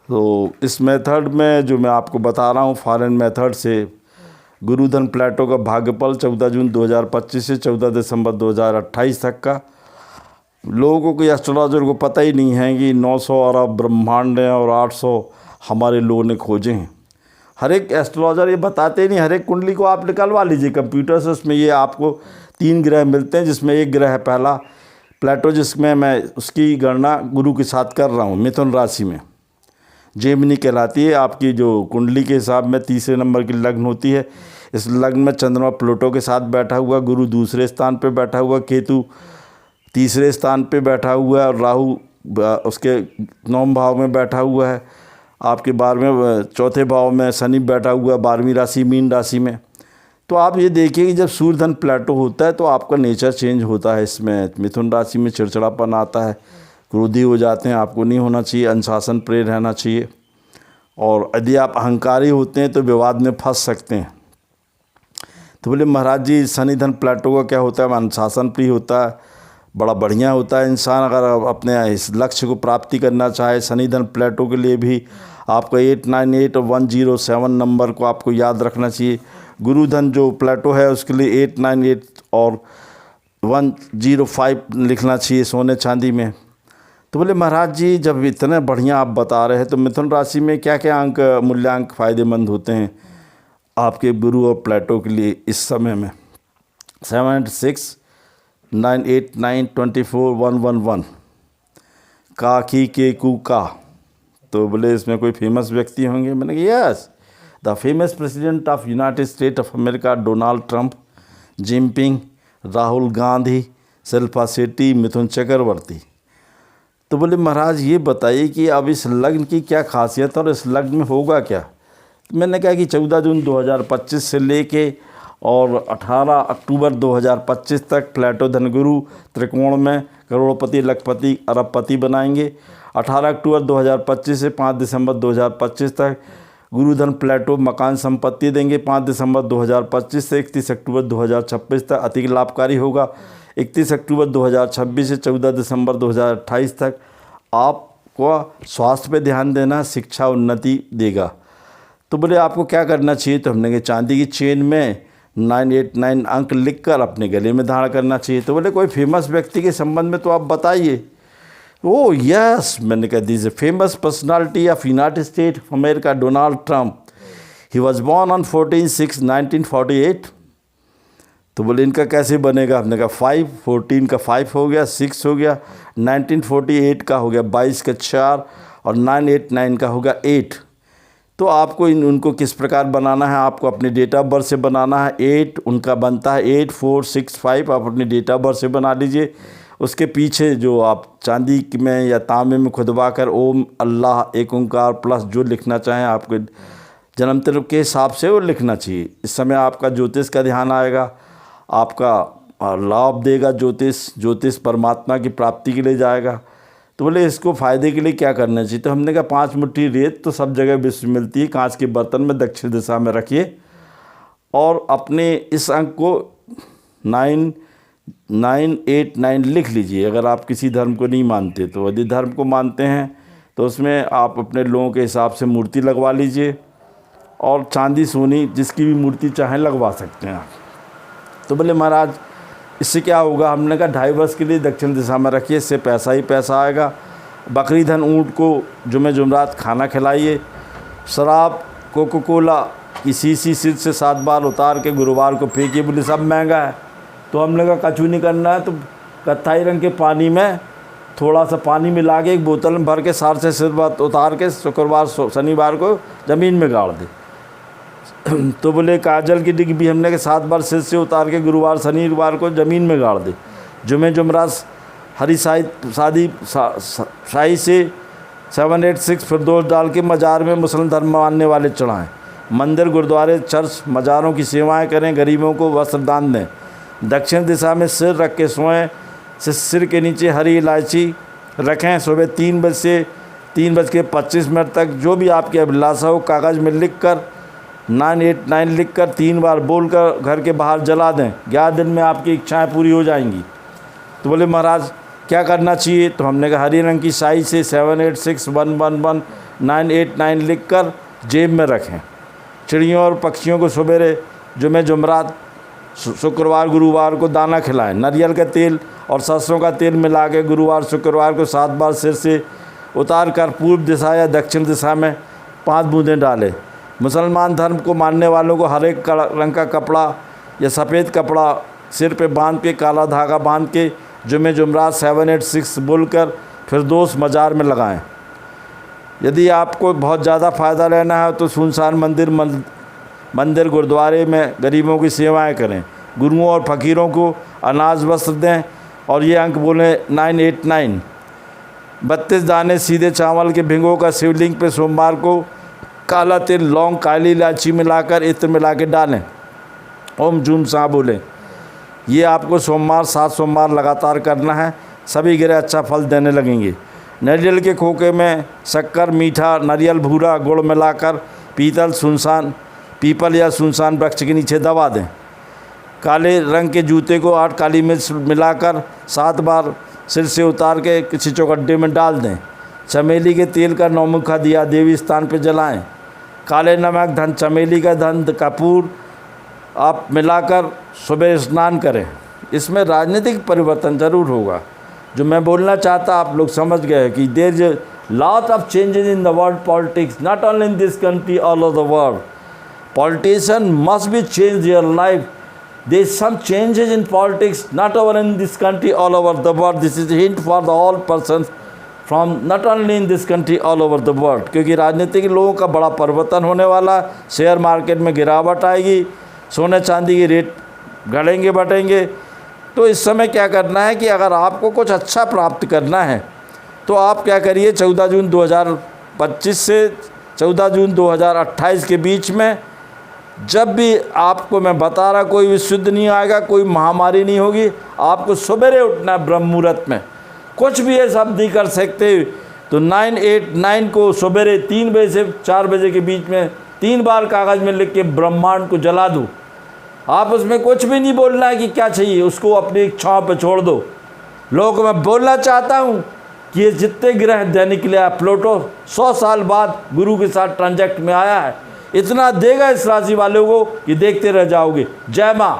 तो इस मेथड में जो मैं आपको बता रहा हूँ फॉरेन मेथड से, गुरुधन प्लेटो का भाग्यफल 14 जून 2025 से 14 दिसंबर 2028 तक का। लोगों को एस्ट्रोलॉजर को पता ही नहीं है कि 900 अरब ब्रह्मांड हैं और 800 हमारे लोगों ने खोजे हैं। हर एक एस्ट्रोलॉजर ये बताते ही नहीं। हर एक कुंडली को आप निकलवा लीजिए कंप्यूटर से, उसमें ये आपको 3 ग्रह मिलते हैं, जिसमें एक ग्रह है पहला प्लेटो, जिसमें मैं उसकी गणना गुरु के साथ कर रहा हूँ मिथुन राशि में। जेमिनी कहलाती है आपकी जो कुंडली के हिसाब में तीसरे नंबर की लग्न होती है। इस लग्न में चंद्रमा प्लूटो के साथ बैठा हुआ, गुरु दूसरे स्थान पे बैठा हुआ, केतु तीसरे स्थान पे बैठा हुआ है और राहु उसके 9वें भाव में बैठा हुआ है। आपके 12वें चौथे भाव में शनि बैठा हुआ है 12वीं राशि मीन राशि में। तो आप ये देखिए कि जब सूर्यधन प्लेटो होता है तो आपका नेचर चेंज होता है। इसमें मिथुन राशि में चिड़चिड़ापन आता है, क्रोधी हो जाते हैं। आपको नहीं होना चाहिए, अनुशासन प्रिय रहना चाहिए। और यदि आप अहंकारी होते हैं तो विवाद में फंस सकते हैं। तो बोले महाराज जी शनि धन प्लेटो का क्या होता है? अनुशासन प्रिय होता है, बड़ा बढ़िया होता है इंसान। अगर अपने इस लक्ष्य को प्राप्ति करना चाहे, शनि धन प्लेटो के लिए भी आपको 898 और 107 नंबर को आपको याद रखना चाहिए। गुरुधन जो प्लेटो है उसके लिए 898 और 105 लिखना चाहिए सोने चांदी में। तो बोले महाराज जी जब इतने बढ़िया आप बता रहे हैं तो मिथुन राशि में क्या क्या अंक मूल्यांक फ़ायदेमंद होते हैं आपके गुरु और प्लेटो के लिए इस समय में? 76 989 24 111 का की के कू का। तो बोले इसमें कोई फेमस व्यक्ति होंगे? मैंने कहा yes, the famous president of United State of America Donald Trump, Jinping, Rahul Gandhi, Shilpa Shetty, Mithun Chakraborty. तो बोले महाराज ये बताइए कि अब इस लग्न की क्या खासियत और इस लग्न में होगा क्या? तो मैंने कहा कि 14 जून 2025 से लेके और 18 अक्टूबर 2025 तक प्लेटो धनगुरु त्रिकोण में करोड़पति, लखपति, अरबपति बनाएंगे। 18 अक्टूबर 2025 से 5 दिसंबर 2025 तक गुरुधन प्लेटो मकान संपत्ति देंगे। 5 दिसंबर 2025 से 31 अक्टूबर 2026 तक अति लाभकारी होगा। 31 अक्टूबर 2026 से 14 दिसंबर 2028 तक आपको स्वास्थ्य पे ध्यान देना, शिक्षा उन्नति देगा। तो बोले आपको क्या करना चाहिए? तो हमने कहा चांदी की चेन में 989 अंक लिखकर अपने गले में धारण करना चाहिए। तो बोले कोई फेमस व्यक्ति के संबंध में तो आप बताइए। ओह यस, मैंने कहा this famous personality of United State of America Donald Trump, he was born on 14/6/1948। तो बोले इनका कैसे बनेगा? हमने कहा 5, 14 का 5 हो गया, 6 हो गया, 1948 का हो गया 22 का 4 और 989 का होगा 8। तो आपको उनको किस प्रकार बनाना है? आपको अपने डेट ऑफ बर्थ से बनाना है। 8 उनका बनता है 8465, आप अपने डेट ऑफ बर्थ से बना लीजिए। उसके पीछे जो आप चांदी में या तांबे में खुदवा कर ओम अल्लाह एक ओंकार प्लस जो लिखना चाहें आपके जन्म तिथि के हिसाब से वो लिखना चाहिए। इस समय आपका ज्योतिष का ध्यान आएगा, आपका लाभ देगा। ज्योतिष परमात्मा की प्राप्ति के लिए जाएगा। तो बोले इसको फ़ायदे के लिए क्या करना चाहिए? तो हमने कहा 5 मुट्ठी रेत तो सब जगह विश्व में मिलती है, कांच के बर्तन में दक्षिण दिशा में रखिए और अपने इस अंक को 989 लिख लीजिए। अगर आप किसी धर्म को नहीं मानते तो, यदि धर्म को मानते हैं तो उसमें आप अपने लोगों के हिसाब से मूर्ति लगवा लीजिए और चांदी सोनी जिसकी भी मूर्ति चाहें लगवा सकते हैं आप। तो बोले महाराज इससे क्या होगा? हमने कहा 2.5 वर्ष के लिए दक्षिण दिशा में रखिए, इससे पैसा ही पैसा आएगा। बकरी धन ऊँट को जुमे जुमरात खाना खिलाइए। शराब कोको कोला की शीशी सिर से 7 बार उतार के गुरुवार को फेंकिए। बोले सब महंगा है। तो हमने कहा कछु नहीं करना है, तो कत्थई रंग के पानी में थोड़ा सा पानी मिला के एक बोतल में भर के सार से सिर उतार के शुक्रवार शनिवार को ज़मीन में गाड़ दे। तो बोले काजल की डिग भी हमने के 7 बार सिर से उतार के गुरुवार शनिवार को ज़मीन में गाड़ दे। जुमे जुमरात हरी शाही से 786 फिरदौस डाल के मज़ार में मुस्लिम धर्म मानने वाले चढ़ाएँ। मंदिर, गुरुद्वारे, चर्च, मज़ारों की सेवाएं करें, गरीबों को वस्त्र दान दें। दक्षिण दिशा में सिर रख के सोएं। सिर के नीचे हरी इलायची रखें। सुबह 3 बजे से 3:25 तक जो भी आपकी अभिलाषा हो कागज़ में लिख कर 989 लिख कर 3 बार बोलकर घर के बाहर जला दें। 11 दिन में आपकी इच्छाएं पूरी हो जाएंगी। तो बोले महाराज क्या करना चाहिए? तो हमने कहा हरी रंग की शाही से 786111 989 लिखकर जेब में रखें। चिड़ियों और पक्षियों को सवेरे जुमे जुमरात शुक्रवार गुरुवार को दाना खिलाएं। नारियल का तेल और सरसों का तेल मिला के गुरुवार शुक्रवार को 7 बार सिर से उतार कर पूर्व दिशा या दक्षिण दिशा में 5 बूंदें डालें। मुसलमान धर्म को मानने वालों को हर एक रंग का कपड़ा या सफ़ेद कपड़ा सिर पे बांध के, काला धागा बांध के जुमे जुमरात 786 बोलकर फिरदौस मज़ार में लगाएं। यदि आपको बहुत ज़्यादा फ़ायदा लेना है तो सुनसान मंदिर गुरुद्वारे में गरीबों की सेवाएं करें। गुरुओं और फ़कीरों को अनाज वस्त्र दें और ये अंक बोलें 989। 32 दाने सीधे चावल के भिगो का शिवलिंग पे सोमवार को काला तिल, लौंग, काली इलायची मिलाकर इत्र मिला के डालें। ओम जूम सा बोलें। ये आपको 7 सोमवार लगातार करना है। सभी ग्रह अच्छा फल देने लगेंगे। नारियल के खोखे में शक्कर, मीठा, नारियल भूरा, गुड़ मिलाकर पीपल या सुनसान वृक्ष के नीचे दबा दें। काले रंग के जूते को 8 काली मिर्च मिलाकर 7 बार सिर से उतार के किसी चौखड्डे में डाल दें। चमेली के तेल का 9 मुखा दिया देवी स्थान पर जलाएं। काले नमक, धन चमेली का धन, कपूर आप मिलाकर सुबह स्नान करें। इसमें राजनीतिक परिवर्तन ज़रूर होगा। जो मैं बोलना चाहता आप लोग समझ गए कि there is a lot of changes in the world politics, not only in this country, all over the world. Politicians must be change their life. There is some changes in politics, not over in this country, all over the world. This is a hint for the all persons from not only in this country, all over the world. क्योंकि राजनीतिक लोगों का बड़ा परिवर्तन होने वाला, share market में गिरावट आएगी, सोने चांदी की रेट घटेंगे बढ़ेंगे। तो इस समय क्या करना है कि अगर आपको कुछ अच्छा प्राप्त करना है तो आप क्या करिए, 14 जून 2025 से 14 जून 2028 के बीच में जब भी आपको मैं बता रहा कोई विशुद्ध नहीं आएगा, कोई महामारी नहीं होगी, आपको सवेरे उठना है ब्रह्म मुहूर्त में। कुछ भी ये सब नहीं कर सकते तो 989 को सवेरे 3 बजे से 4 बजे के बीच में 3 बार कागज़ में लिख के ब्रह्मांड को जला दो। आप उसमें कुछ भी नहीं बोलना है कि क्या चाहिए, उसको अपनी इच्छाओं पे छोड़ दो। लोगों को मैं बोलना चाहता हूँ कि ये जितने ग्रह दैनिक के लिए प्लूटो 100 साल बाद गुरु के साथ ट्रांजैक्ट में आया है, इतना देगा इस राशि वालों को कि देखते रह जाओगे। जय माँ।